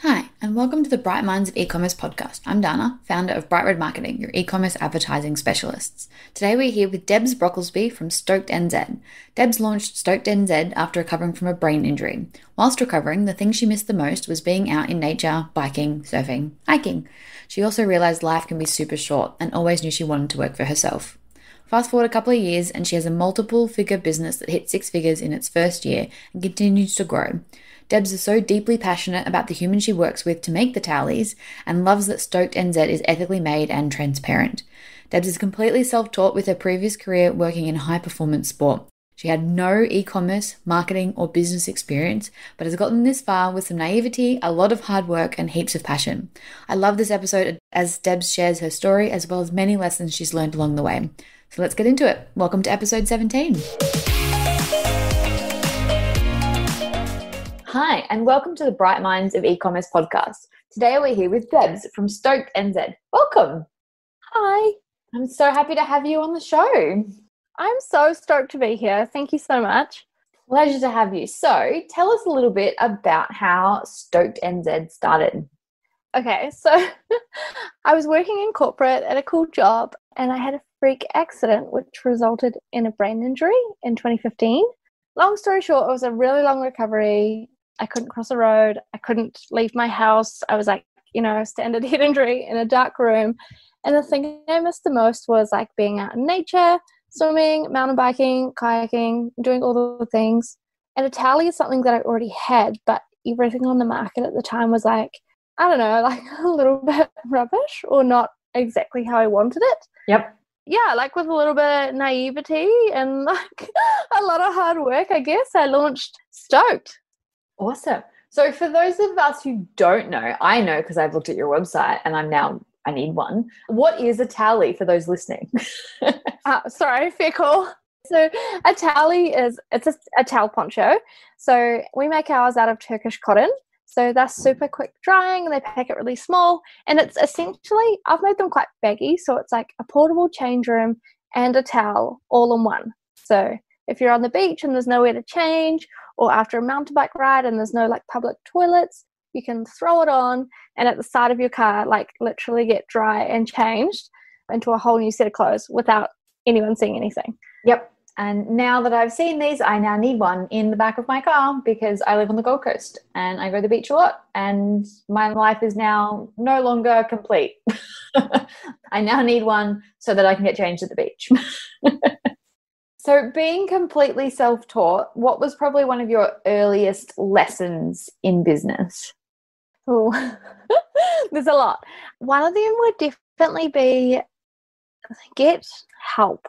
Hi, and welcome to the Bright Minds of E-commerce podcast. I'm Dana, founder of Bright Red Marketing, your e-commerce advertising specialists. Today we're here with Debs Brocklesby from Stoked NZ. Debs launched Stoked NZ after recovering from a brain injury. Whilst recovering, the thing she missed the most was being out in nature, biking, surfing, hiking. She also realised life can be super short and always knew she wanted to work for herself. Fast forward a couple of years and she has a multiple-figure business that hit 6 figures in its first year and continues to grow. Debs is so deeply passionate about the humans she works with to make the towelies and loves that Stoked NZ is ethically made and transparent. Debs is completely self-taught with her previous career working in high-performance sport. She had no e-commerce, marketing or business experience, but has gotten this far with some naivety, a lot of hard work and heaps of passion. I love this episode as Debs shares her story as well as many lessons she's learned along the way. So let's get into it. Welcome to episode 17. Hi, and welcome to the Bright Minds of E-commerce podcast. Today we're here with Debs from Stoked NZ. Welcome. Hi. I'm so happy to have you on the show. I'm so stoked to be here. Thank you so much. Pleasure to have you. So tell us a little bit about how Stoked NZ started. Okay, so I was working in corporate at a cool job and I had a freak accident which resulted in a brain injury in 2015. Long story short, it was a really long recovery. I couldn't cross a road. I couldn't leave my house. I was like, standard head injury in a dark room. And the thing I missed the most was like being out in nature, swimming, mountain biking, kayaking, doing all the things. And a towel is something that I already had, but everything on the market at the time was like, I don't know, like a little bit rubbish or not exactly how I wanted it. Yep. Yeah, like with a little bit of naivety and like a lot of hard work, I guess, I launched Stoked. Awesome. So for those of us who don't know, I know because I've looked at your website and I need one. What is a towel for those listening? Sorry, fair call. So a towel it's a towel poncho. So we make ours out of Turkish cotton. So they're super quick drying and they pack it really small. And it's essentially, I've made them quite baggy. So it's like a portable change room and a towel all in one. So if you're on the beach and there's nowhere to change, or after a mountain bike ride and there's no like public toilets, you can throw it on and at the side of your car, like literally get dry and changed into a whole new set of clothes without anyone seeing anything. Yep. And now that I've seen these, I now need one in the back of my car because I live on the Gold Coast and I go to the beach a lot and my life is now no longer complete. I now need one so that I can get changed at the beach. So being completely self-taught, what was probably one of your earliest lessons in business? Oh, there's a lot. One of them would definitely be get help.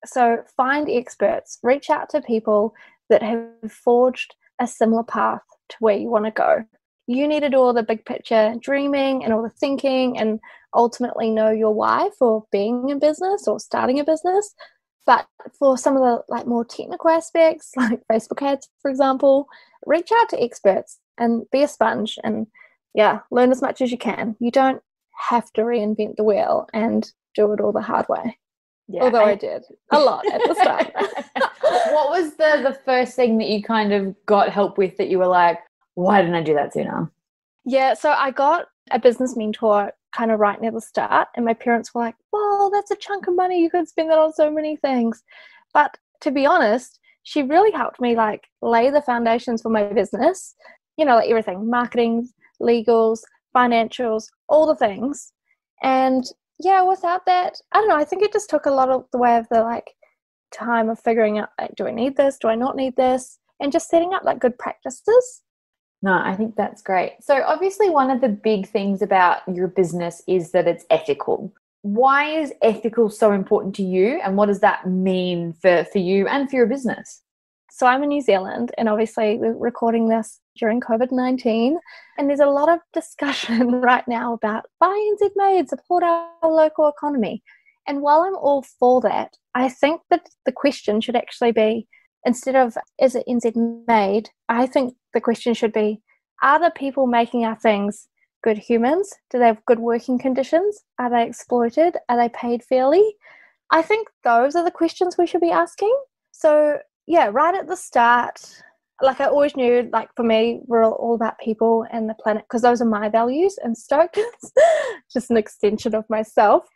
So find experts, reach out to people that have forged a similar path to where you want to go. You need to do all the big picture dreaming and all the thinking and ultimately know your why for being in business or starting a business. But for some of the like more technical aspects, like Facebook ads, for example, reach out to experts and be a sponge and learn as much as you can. You don't have to reinvent the wheel and do it all the hard way. Yeah, although I did a lot at the start. What was the first thing that you kind of got help with that you were like, why didn't I do that sooner? Yeah, so I got a business mentor kind of right near the start and my parents were like, well, that's a chunk of money. You could spend that on so many things. But to be honest, she really helped me like lay the foundations for my business, like everything, marketing, legals, financials, all the things. And yeah, without that, I don't know, I think it just took a lot of the way of the like time of figuring out, like, do I need this? Do I not need this? And just setting up like good practices. No, I think that's great. So obviously one of the big things about your business is that it's ethical. Why is ethical so important to you and what does that mean for you and for your business? So I'm in New Zealand and obviously we're recording this during COVID-19 and there's a lot of discussion right now about buy NZ Made, support our local economy. And while I'm all for that, I think that the question should actually be, instead of is it NZ made, I think the question should be, are the people making our things good humans? Do they have good working conditions? Are they exploited? Are they paid fairly? I think those are the questions we should be asking. So yeah, right at the start, like I always knew, like for me, we're all about people and the planet because those are my values, and Stoke is just an extension of myself,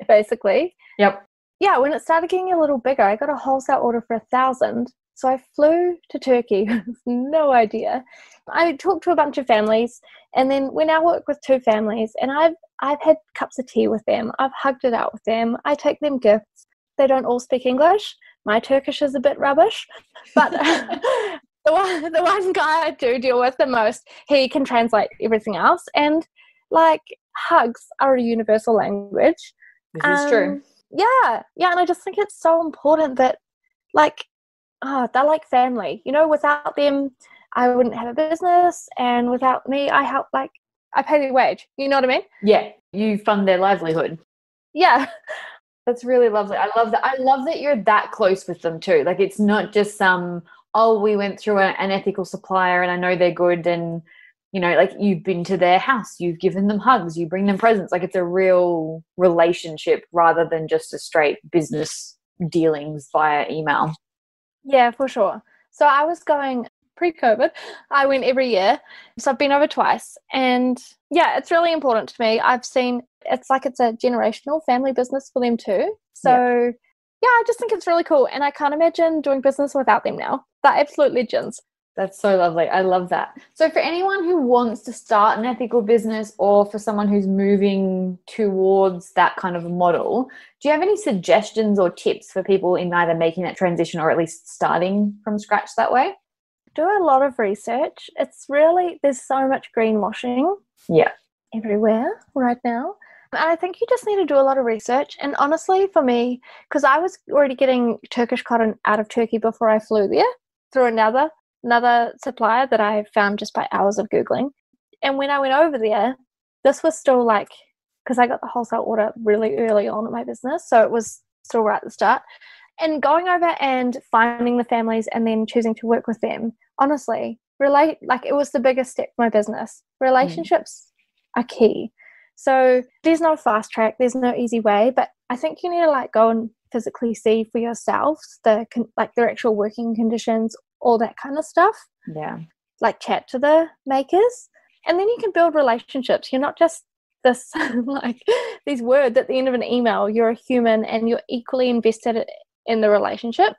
basically. Yep. Yeah, when it started getting a little bigger, I got a wholesale order for 1,000. So I flew to Turkey with no idea. I talked to a bunch of families, and then we now work with 2 families, and I've had cups of tea with them. I've hugged it out with them. I take them gifts. They don't all speak English. My Turkish is a bit rubbish, but the one guy I do deal with the most, he can translate everything else. And like hugs are a universal language. This is true. Yeah, and I just think it's so important that, like, they're like family. You know, without them, I wouldn't have a business, and without me, I pay their wage. You know what I mean? Yeah, you fund their livelihood. Yeah. That's really lovely. I love that. I love that you're that close with them too. Like it's not just we went through an ethical supplier and I know they're good, and like you've been to their house, you've given them hugs, you bring them presents. Like it's a real relationship rather than just a straight business dealings via email. Yeah, for sure. So I was going pre-COVID. I went every year. So I've been over twice. And yeah, it's really important to me. I've seen it's like it's a generational family business for them too. So yeah, I just think it's really cool. And I can't imagine doing business without them now. They're absolute legends. That's so lovely. I love that. So for anyone who wants to start an ethical business, or for someone who's moving towards that kind of model, do you have any suggestions or tips for people in either making that transition or at least starting from scratch that way? Do a lot of research. It's really, there's so much greenwashing everywhere right now. And I think you just need to do a lot of research. And honestly, for me, because I was already getting Turkish cotton out of Turkey before I flew there through another supplier that I found just by hours of Googling. And when I went over there, this was still like, because I got the wholesale order really early on in my business, so it was still right at the start. And going over and finding the families and then choosing to work with them, honestly, it was the biggest step for my business. Relationships are key. So there's no fast track, there's no easy way, but I think you need to go and physically see for yourself their actual working conditions, all that kind of stuff. Yeah. Chat to the makers, and then you can build relationships. You're not just this these words at the end of an email. You're a human and you're equally invested in the relationship.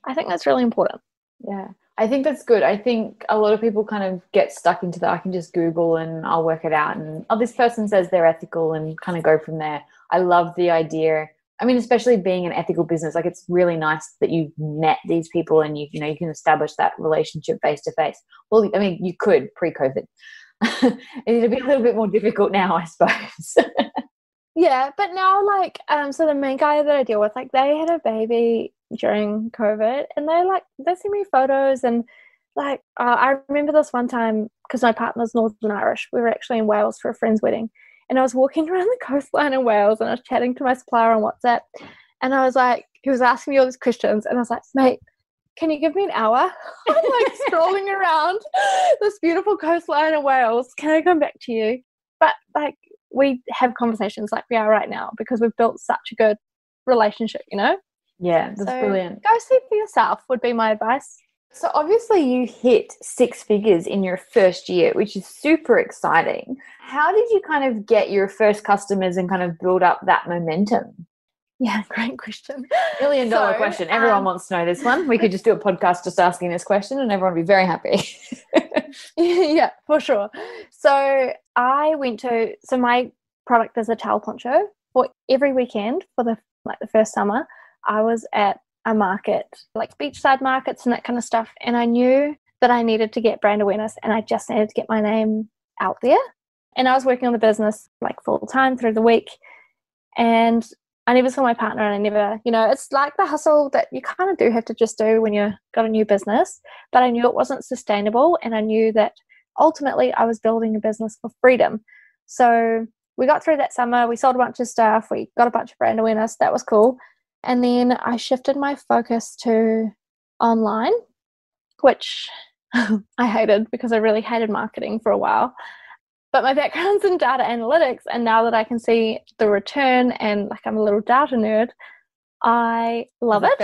I think that's really important. Yeah, I think that's good. I think a lot of people kind of get stuck into that. I can just Google and I'll work it out, and this person says they're ethical, and kind of go from there. I love the idea. I mean, especially being an ethical business, it's really nice that you've met these people and you can establish that relationship face to face. Well, I mean, you could pre-COVID. It'd be a little bit more difficult now, I suppose. Yeah, but now so the main guy that I deal with, they had a baby during COVID, and they send me photos, and I remember this one time because my partner's Northern Irish. We were actually in Wales for a friend's wedding. And I was walking around the coastline in Wales, and I was chatting to my supplier on WhatsApp. And I was he was asking me all these questions. And I was like, mate, can you give me an hour? I'm strolling around this beautiful coastline in Wales. Can I come back to you? But we have conversations like we are right now because we've built such a good relationship, Yeah, that's brilliant. Go see for yourself would be my advice. So obviously you hit 6 figures in your first year, which is super exciting. How did you kind of get your first customers and kind of build up that momentum? Yeah, great question. $1 million question. Everyone wants to know this one. We could just do a podcast just asking this question and everyone would be very happy. Yeah, for sure. So my product is a towel poncho. For every weekend for the first summer, I was at a market, beachside markets and that kind of stuff. And I knew that I needed to get brand awareness, and I just needed to get my name out there. And I was working on the business full time through the week. And I never saw my partner, and I never, it's the hustle that you kind of do have to just do when you've got a new business. But I knew it wasn't sustainable. And I knew that ultimately I was building a business for freedom. So we got through that summer. We sold a bunch of stuff. We got a bunch of brand awareness. That was cool. And then I shifted my focus to online, which I hated because I really hated marketing for a while. But my background's in data analytics, and now that I can see the return and I'm a little data nerd, I love it.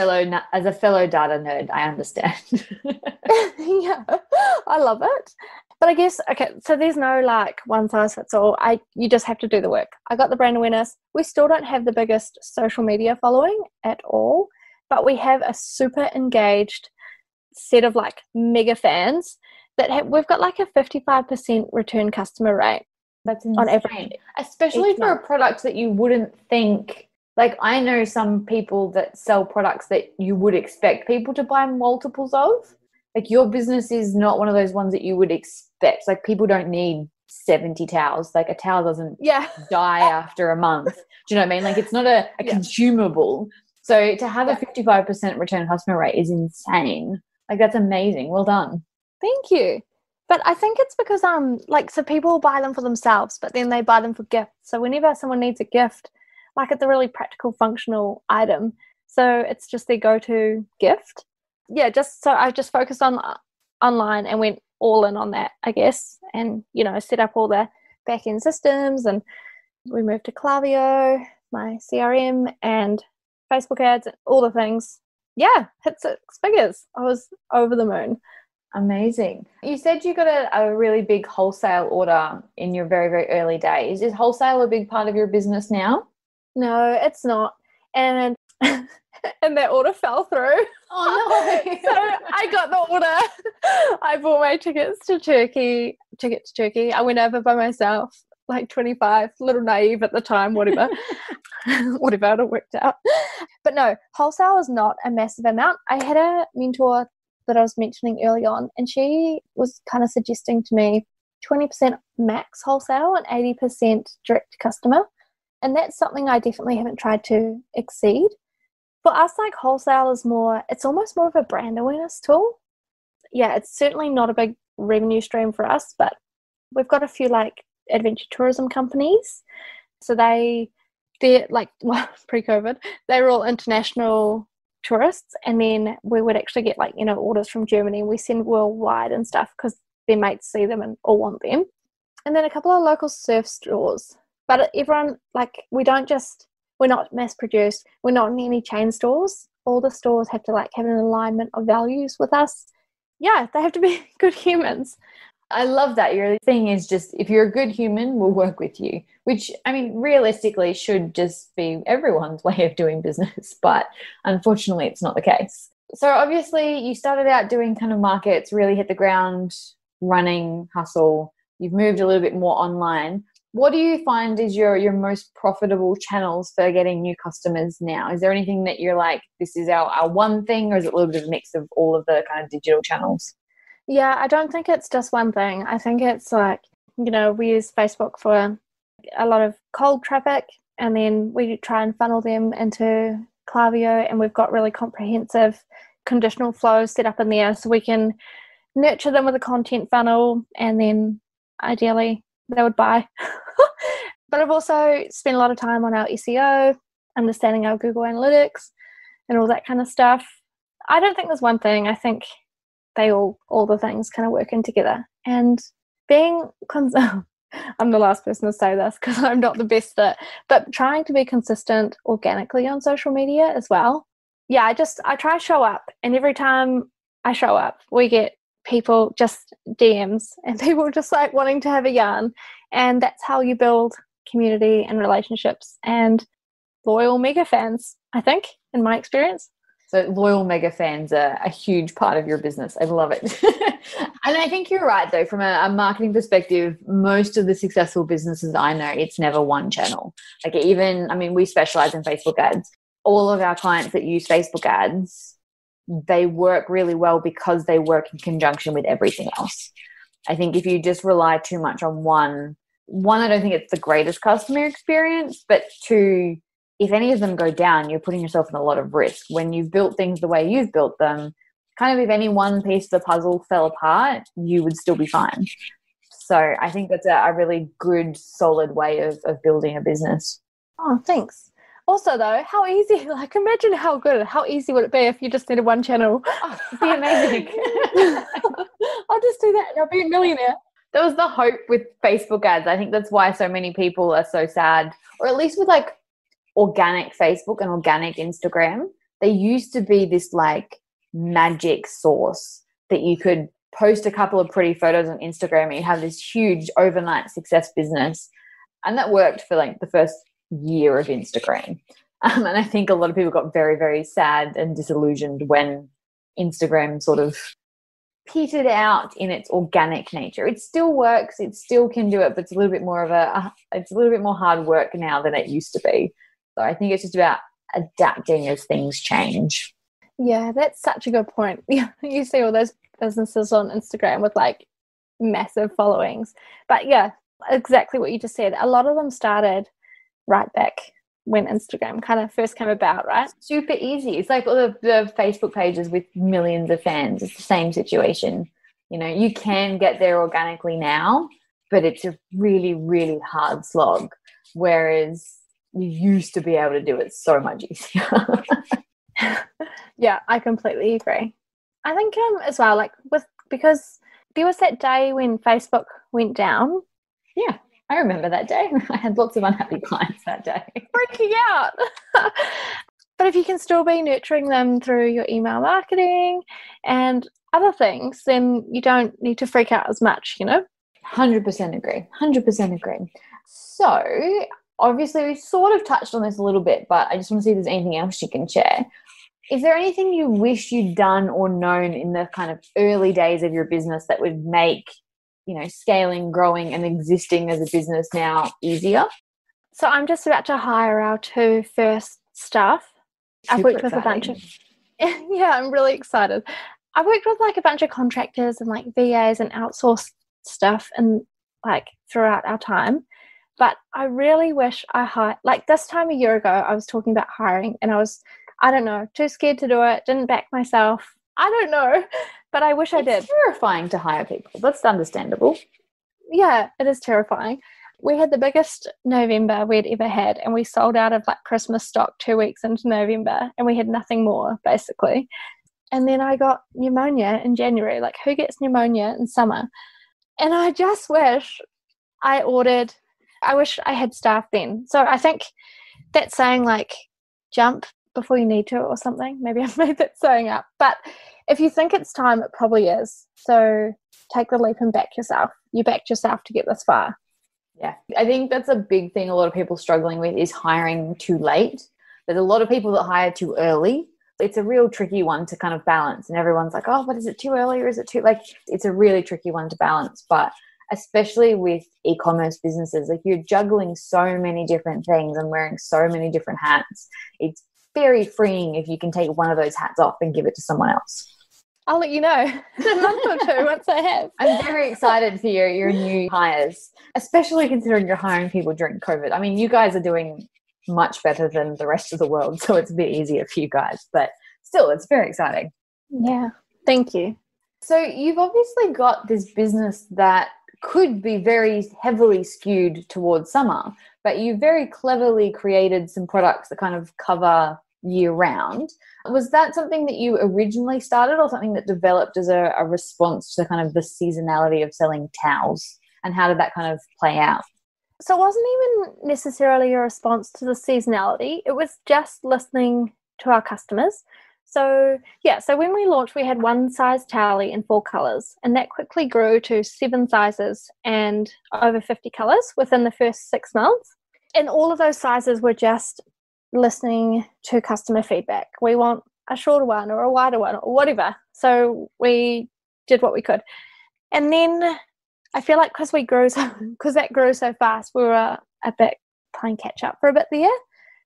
As a fellow data nerd, I understand. Yeah, I love it. But I guess, okay, so there's no like one size fits all. You just have to do the work. I got the brand awareness. We still don't have the biggest social media following at all, but we have a super engaged set of like mega fans we've got like a 55% return customer rate. That's on average, especially for a product that you wouldn't think. Like, I know some people that sell products that you would expect people to buy multiples of. Like, your business is not one of those ones that you would expect. Like, people don't need 70 towels. Like, a towel doesn't die after a month. Do you know what I mean? Like, it's not a consumable. So to have a 55% return customer rate is insane. Like, that's amazing. Well done. Thank you. But I think it's because so people buy them for themselves, but then they buy them for gifts. So whenever someone needs a gift, like it's a really practical, functional item. So it's just their go-to gift. Yeah, so I just focused on online and went all in on that, I guess. And, set up all the back-end systems, and we moved to Klaviyo, my CRM, and Facebook ads, and all the things. Yeah, hit 6 figures. I was over the moon. Amazing. You said you got a really big wholesale order in your very, very early days. Is wholesale a big part of your business now? No, it's not. And and that order fell through. Oh, no. So I got the order. I bought my tickets to Turkey. I went over by myself, like 25, a little naive at the time, whatever. Whatever, it worked out. But no, wholesale is not a massive amount. I had a mentor that I was mentioning early on, and she was kind of suggesting to me 20% max wholesale and 80% direct to customer. And that's something I definitely haven't tried to exceed. For us, like, wholesale is it's almost more of a brand awareness tool. Yeah, it's certainly not a big revenue stream for us, but we've got a few like adventure tourism companies. So they're like, well, pre-COVID, they were all international tourists, and then we would actually get like, orders from Germany. We send worldwide and stuff because their mates see them and all want them. And then a couple of local surf stores. But everyone, like, we're not mass produced. We're not in any chain stores. All the stores have to like have an alignment of values with us. Yeah, they have to be good humans. I love that. Your thing is just, if you're a good human, we'll work with you, which, I mean, realistically should just be everyone's way of doing business. But unfortunately, it's not the case. So obviously you started out doing kind of markets, really hit the ground running, hustle. You've moved a little bit more online. What do you find is your most profitable channels for getting new customers now? Is there anything that you're like, this is our one thing, or is it a little bit of a mix of all of the kind of digital channels? Yeah, I don't think it's just one thing. I think it's like, we use Facebook for a lot of cold traffic, and then we try and funnel them into Klaviyo, and we've got really comprehensive conditional flows set up in there so we can nurture them with a content funnel, and then ideally they would buy. But I've also spent a lot of time on our SEO, understanding our Google Analytics and all that kind of stuff. I don't think there's one thing. I think all the things kind of working together. And being I'm the last person to say this because I'm not the best at it, but trying to be consistent organically on social media as well. Yeah, I try to show up, and every time I show up, we get people just DMs and people just like wanting to have a yarn. And that's how you build community and relationships and loyal mega fans, I think, in my experience. So loyal mega fans are a huge part of your business. I love it. And I think you're right, though, from a marketing perspective, most of the successful businesses I know, it's never one channel. Like, we specialize in Facebook ads. All of our clients that use Facebook ads, they work really well because they work in conjunction with everything else. I think if you just rely too much on one, I don't think it's the greatest customer experience, but two, if any of them go down, you're putting yourself in a lot of risk. When you've built things the way you've built them, kind of if any one piece of the puzzle fell apart, you would still be fine. So I think that's a really good, solid way of building a business. Oh, thanks. Also, though, how easy, like, imagine how easy would it be if you just needed one channel? Oh, it'd be amazing. I'll just do that and I'll be a millionaire. That was the hope with Facebook ads. I think that's why so many people are so sad, or at least with like organic Facebook and organic Instagram, they used to be this like magic source that you could post a couple of pretty photos on Instagram and you have this huge overnight success business. And that worked for like the first year of Instagram. And I think a lot of people got very, very sad and disillusioned when Instagram sort of petered out in its organic nature. It still works, it still can do it, but it's a little bit more hard work now than it used to be. So I think it's just about adapting as things change. Yeah, that's such a good point. Yeah, you see all those businesses on Instagram with like massive followings. But yeah, exactly what you just said. A lot of them started right back when Instagram kind of first came about, right? Super easy. It's like all the Facebook pages with millions of fans. It's the same situation. You know, you can get there organically now, but it's a really, really hard slog. Whereas you used to be able to do it so much easier. Yeah, I completely agree. I think as well, like because there was that day when Facebook went down. Yeah, I remember that day. I had lots of unhappy clients that day. Freaking out. But if you can still be nurturing them through your email marketing and other things, then you don't need to freak out as much, you know? 100% agree. 100% agree. So obviously we sort of touched on this a little bit, but I just want to see if there's anything else you can share. Is there anything you wish you'd done or known in the kind of early days of your business that would make, you know, scaling, growing and existing as a business now easier? So I'm just about to hire our 2 first staff. I've worked with a bunch of, yeah, I'm really excited. I worked with like a bunch of contractors and like VAs and outsourced stuff and like throughout our time. But I really wish I hired, like this time a year ago, I was talking about hiring and I don't know, too scared to do it, didn't back myself. I don't know, but I wish I did. It's terrifying to hire people. That's understandable. Yeah, it is terrifying. We had the biggest November we'd ever had, and we sold out of like Christmas stock 2 weeks into November, and we had nothing more, basically. And then I got pneumonia in January. Like, who gets pneumonia in summer? And I just wish I wish I had staff then. So I think that saying, like, jump before you need to or something. Maybe I've made that saying up. But if you think it's time, it probably is. So take the leap and back yourself. You backed yourself to get this far. Yeah, I think that's a big thing a lot of people struggling with is hiring too late. There's a lot of people that hire too early. It's a real tricky one to kind of balance. And everyone's like, oh, but is it too early or is it too, like, it's a really tricky one to balance. But especially with e-commerce businesses, like you're juggling so many different things and wearing so many different hats. It's very freeing if you can take one of those hats off and give it to someone else. I'll let you know in a month or two once I have. I'm very excited for your new hires, especially considering you're hiring people during COVID. I mean, you guys are doing much better than the rest of the world, so it's a bit easier for you guys. But still, it's very exciting. Yeah, thank you. So you've obviously got this business that could be very heavily skewed towards summer, but you very cleverly created some products that kind of cover year round. Was that something that you originally started or something that developed as a response to kind of the seasonality of selling towels? And how did that kind of play out? So it wasn't even necessarily a response to the seasonality. It was just listening to our customers. So yeah, so when we launched, we had 1 size towelly in 4 colours, and that quickly grew to 7 sizes and over 50 colours within the first 6 months. And all of those sizes were just listening to customer feedback. We want a shorter one or a wider one or whatever. So we did what we could. And then I feel like because that grew so fast, we were a bit playing catch up for a bit there.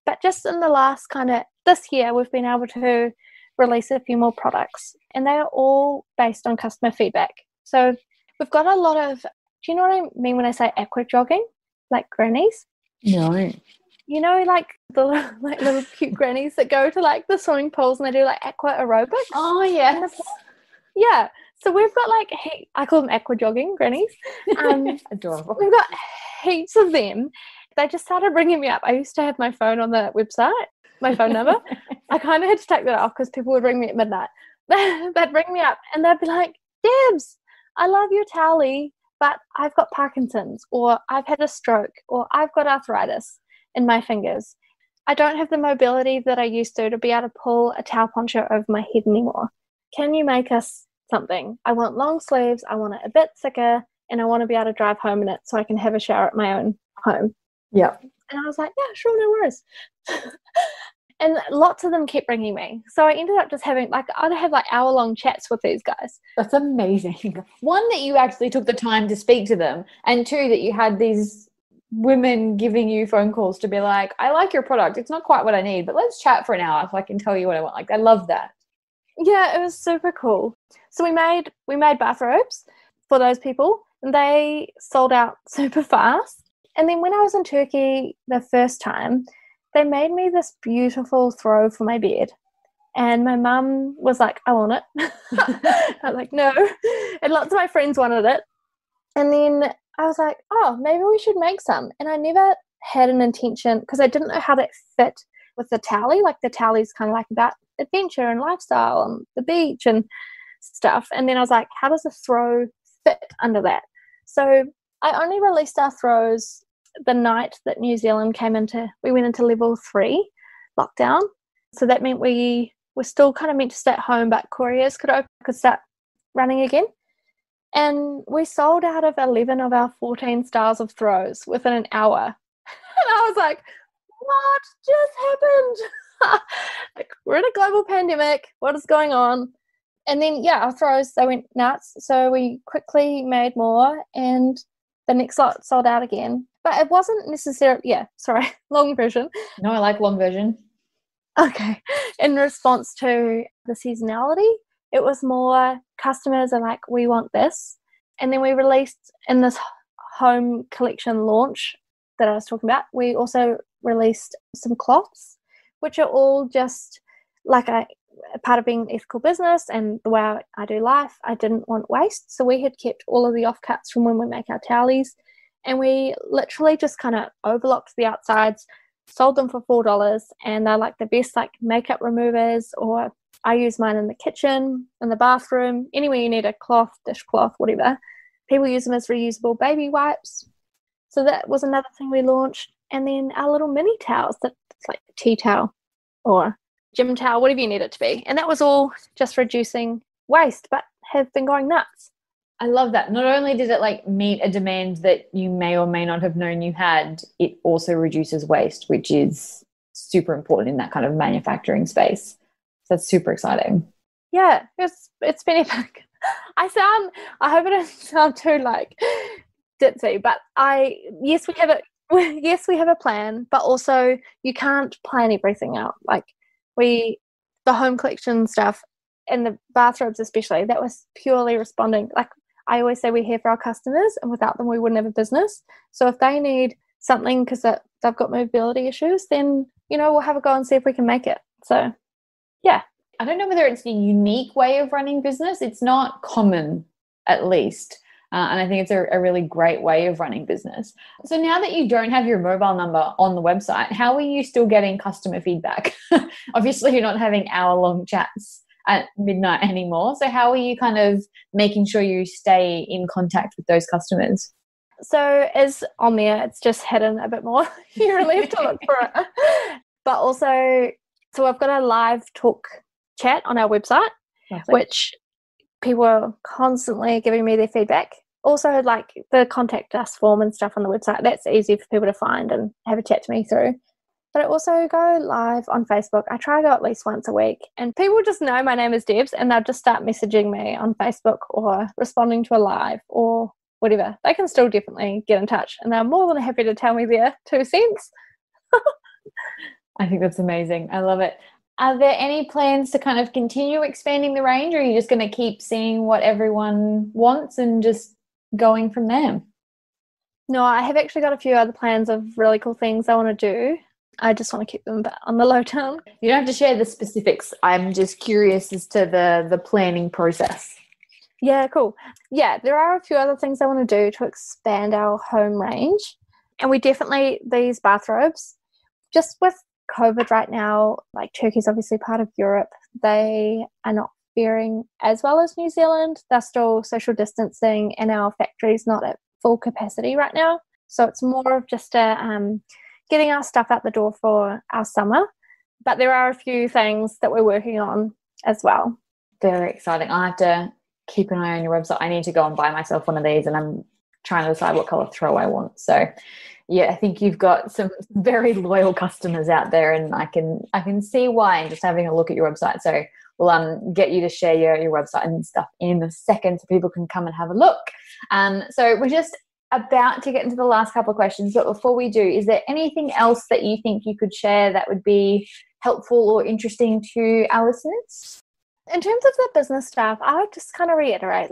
But just in the last this year, we've been able to release a few more products, and they are all based on customer feedback. So we've got a lot of, do you know what I mean when I say aqua jogging? Like grannies? No. You know, like the like little cute grannies that go to like the swimming pools and they do like aqua aerobics. Oh, yes. Yeah. So we've got like, I call them aqua jogging grannies. Adorable. We've got heaps of them. They just started bringing me up. I used to have my phone on the website, my phone number. I kind of had to take that off because people would ring me at midnight. They'd ring me up and they'd be like, Debs, I love your towelly, but I've got Parkinson's, or I've had a stroke, or I've got arthritis in my fingers. I don't have the mobility that I used to be able to pull a towel poncho over my head anymore. Can you make us something? I want long sleeves, I want it a bit thicker, and I want to be able to drive home in it so I can have a shower at my own home. Yeah. And I was like, yeah, sure, no worries. And lots of them kept ringing me. So I ended up just having, like, I'd have like hour-long chats with these guys. That's amazing. One, that you actually took the time to speak to them, and two, that you had these women giving you phone calls to be like, I like your product. It's not quite what I need, but let's chat for an hour so I can tell you what I want. Like, I love that. Yeah, it was super cool. So we made bathrobes for those people, and they sold out super fast. And then when I was in Turkey the first time, they made me this beautiful throw for my bed. And my mum was like, I want it. I was like, no. And lots of my friends wanted it. And then I was like, oh, maybe we should make some. And I never had an intention, because I didn't know how that fit with the towelly. Like, the towelly's kind of like about adventure and lifestyle and the beach and stuff. And then I was like, how does a throw fit under that? So I only released our throws the night that New Zealand we went into level 3 lockdown. So that meant we were still kind of meant to stay at home, but couriers could start running again. And we sold out of 11 of our 14 styles of throws within an hour. And I was like, what just happened? Like, we're in a global pandemic. What is going on? And then, yeah, our throws, they went nuts. So we quickly made more, and the next lot sold out again. But it wasn't necessarily, long version. No, I like long version. Okay. In response to the seasonality, it was more customers are like, we want this. And then we released in this home collection launch that I was talking about, we also released some cloths, which are all just like a part of being an ethical business and the way I do life. I didn't want waste. So we had kept all of the offcuts from when we make our towelies, and we literally just kind of overlocked the outsides, sold them for $4, and they're like the best like makeup removers, or I use mine in the kitchen, in the bathroom, anywhere you need a cloth, dishcloth, whatever. People use them as reusable baby wipes. So that was another thing we launched. And then our little mini towels, that's like a tea towel or gym towel, whatever you need it to be. And that was all just reducing waste, but have been going nuts. I love that. Not only did it like meet a demand that you may or may not have known you had, it also reduces waste, which is super important in that kind of manufacturing space. So that's super exciting. Yeah, it's been epic. I hope it doesn't sound too like ditzy, but yes, we have a plan, but also you can't plan everything out. Like the home collection stuff and the bathrobes especially, that was purely responding. Like I always say, we're here for our customers, and without them we wouldn't have a business. So if they need something because they've got mobility issues, then we'll have a go and see if we can make it. So yeah. I don't know whether it's a unique way of running business. It's not common, at least. And I think it's a really great way of running business. So now that you don't have your mobile number on the website, how are you still getting customer feedback? Obviously, you're not having hour-long chats at midnight anymore. So how are you kind of making sure you stay in contact with those customers? So as on there, it's just hidden a bit more. You really have to look for it. But also, so I've got a live talk chat on our website, which people are constantly giving me their feedback. Also, like the contact us form and stuff on the website, that's easy for people to find and have a chat to me through. But I also go live on Facebook. I try to go at least once a week, and people just know my name is Debs, and they'll just start messaging me on Facebook or responding to a live or whatever. They can still definitely get in touch, and they're more than happy to tell me their 2 cents. I think that's amazing. I love it. Are there any plans to kind of continue expanding the range, or are you just going to keep seeing what everyone wants and just going from there? No, I have actually got a few other plans of really cool things I want to do. I just want to keep them on the low down. You don't have to share the specifics. I'm just curious as to the planning process. Yeah, cool. Yeah, there are a few other things I want to do to expand our home range. And these bathrobes, just with COVID right now, like Turkey's obviously part of Europe, they are not faring as well as New Zealand. They're still social distancing, and our factory's not at full capacity right now. So it's more of just a getting our stuff out the door for our summer. But there are a few things that we're working on as well. Very exciting. I'll have to keep an eye on your website. I need to go and buy myself one of these, and I'm trying to decide what color throw I want. So yeah, I think you've got some very loyal customers out there, and I can see why, and just having a look at your website. So we'll get you to share your website and stuff in a second so people can come and have a look. So we're just about to get into the last couple of questions, but before we do, is there anything else that you think you could share that would be helpful or interesting to our listeners? In terms of the business stuff, I would just kind of reiterate,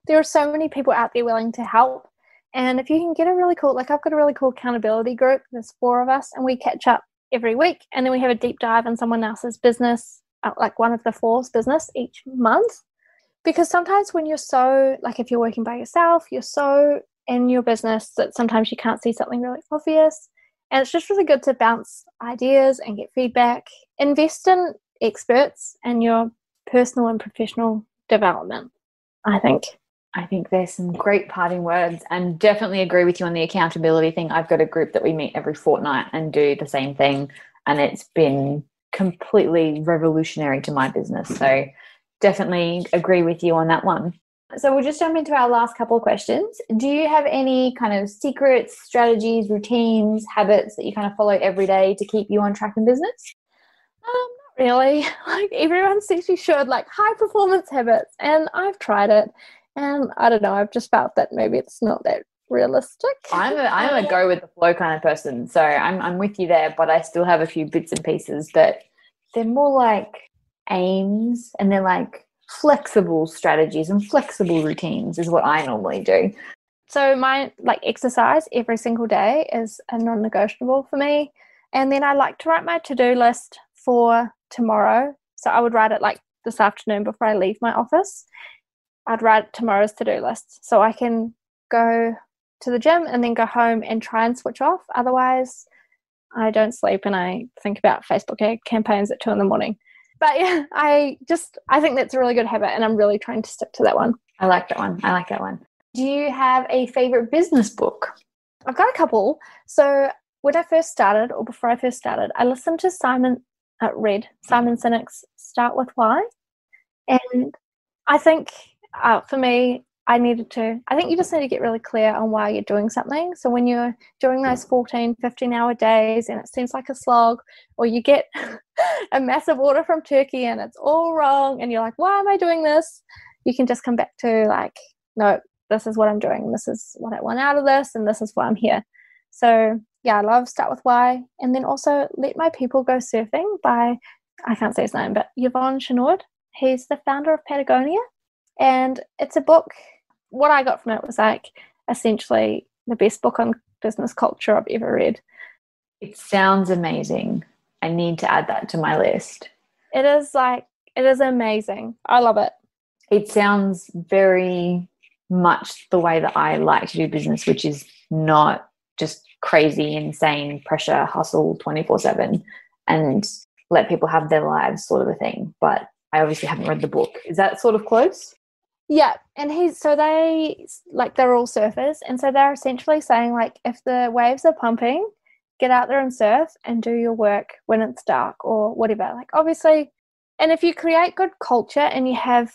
there are so many people out there willing to help. And if you can get a really cool, I've got a really cool accountability group. There's 4 of us, and we catch up every week. And then we have a deep dive on someone else's business, one of the 4's business each month. Because sometimes when you're so, if you're working by yourself, you're so in your business that sometimes you can't see something really obvious. And it's just really good to bounce ideas and get feedback. Invest in experts and your personal and professional development, I think. I think there's some great parting words, and definitely agree with you on the accountability thing. I've got a group that we meet every fortnight and do the same thing, and it's been completely revolutionary to my business. So definitely agree with you on that one. So we'll just jump into our last couple of questions. Do you have any kind of secrets, strategies, routines, habits that you kind of follow every day to keep you on track in business? Not really. Everyone says you should, high performance habits, and I've tried it. And I don't know, I've just felt that maybe it's not that realistic. I'm a go with the flow kind of person, so I'm with you there, but I still have a few bits and pieces that they're more like aims, and they're like flexible strategies and flexible routines is what I normally do. So my exercise every single day is a non-negotiable for me. And then I like to write my to-do list for tomorrow. So I would write it this afternoon before I leave my office. I'd write tomorrow's to-do list so I can go to the gym and then go home and try and switch off. Otherwise, I don't sleep and I think about Facebook ad campaigns at 2 a.m. But yeah, I think that's a really good habit, and I'm really trying to stick to that one. I like that one. Do you have a favorite business book? I've got a couple. So when I first started, or before I first started, I listened to read Simon Sinek's Start With Why. And I think for me, I think you just need to get really clear on why you're doing something. So when you're doing those 14, 15-hour days and it seems like a slog, or you get a massive order from Turkey and it's all wrong and you're like, why am I doing this? You can just come back to no, this is what I'm doing. This is what I want out of this, and this is why I'm here. So yeah, I love Start With Why. And then also Let My People Go Surfing by, I can't say his name, but Yvon Chouinard. He's the founder of Patagonia. And it's a book, what I got from it was essentially the best book on business culture I've ever read. It sounds amazing. I need to add that to my list. It is amazing. I love it. It sounds very much the way that I like to do business, which is not just crazy, insane pressure, hustle 24/7 and let people have their lives sort of a thing. But I obviously haven't read the book. Is that sort of close? Yeah, and they're all surfers, and so they're essentially saying if the waves are pumping, get out there and surf and do your work when it's dark or whatever. Obviously, and if you create good culture and you have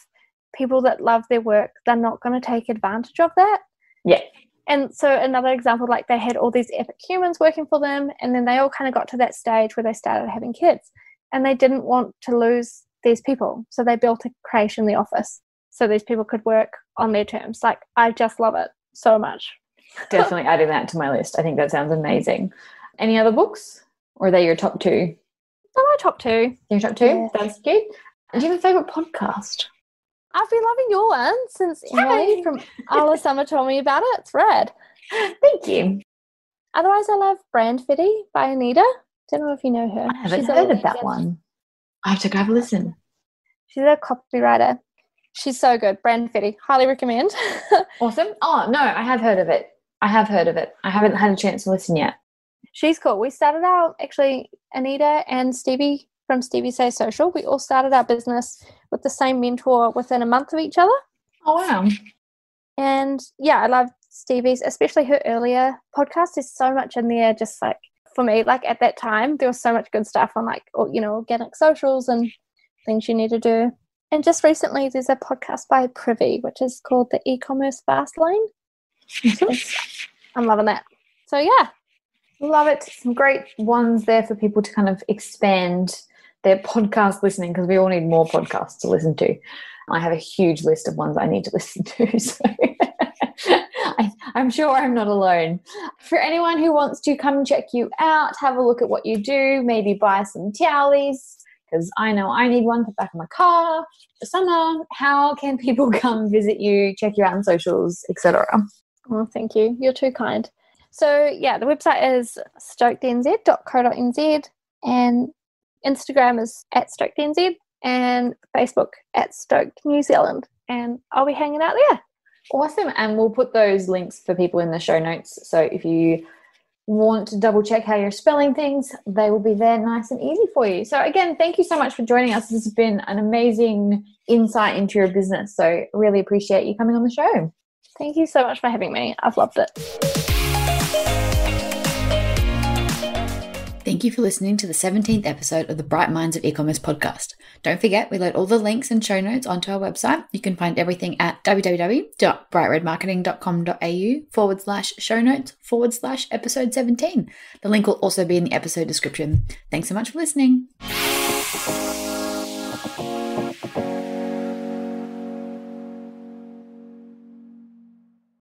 people that love their work, they're not going to take advantage of that. Yeah. And so another example, they had all these epic humans working for them, and then they all kind of got to that stage where they started having kids, and they didn't want to lose these people, so they built a crèche in the office so these people could work on their terms. I just love it so much. Definitely adding that to my list. I think that sounds amazing. Any other books, or are they your top 2? They're my top 2. Your top 2? Yeah. That's good. Do you have a favourite podcast? I've been loving your one since Emily from Ala Summer told me about it. It's rad. Thank you. Otherwise, I love Brandfitty by Anita. Don't know if you know her. I haven't heard of that one. I have to go have a listen. She's a copywriter. She's so good. Brandfitty. Highly recommend. Awesome. Oh, no, I have heard of it. I haven't had a chance to listen yet. She's cool. We started Anita and Stevie from Stevie Say Social. We all started our business with the same mentor within a month of each other. Oh, wow. And yeah, I love Stevie's, especially her earlier podcast. There's so much in there, just for me, like at that time, there was so much good stuff on like, organic socials and things you need to do. And just recently, there's a podcast by Privy, which is called the E-commerce Fast Lane. I'm loving that. So yeah. Love it. Some great ones there for people to kind of expand their podcast listening, because we all need more podcasts to listen to. I have a huge list of ones I need to listen to. So I'm sure I'm not alone. For anyone who wants to come check you out, have a look at what you do, maybe buy some towelies, because I know I need one for the back of my car for summer. How can people come visit you, check you out on socials, etc.? Oh, thank you. You're too kind. So yeah, the website is stokednz.co.nz and Instagram is @stokednz and Facebook @Stoked New Zealand. And I'll be hanging out there. Awesome. And we'll put those links for people in the show notes. So if you want to double check how you're spelling things, they will be there nice and easy for you. So again, thank you so much for joining us. This has been an amazing insight into your business. So really appreciate you coming on the show. Thank you so much for having me. I've loved it. Thank you for listening to the 17th episode of the Bright Minds of E-commerce podcast. Don't forget, we load all the links and show notes onto our website. You can find everything at www.brightredmarketing.com.au/show notes/episode 17. The link will also be in the episode description. Thanks so much for listening.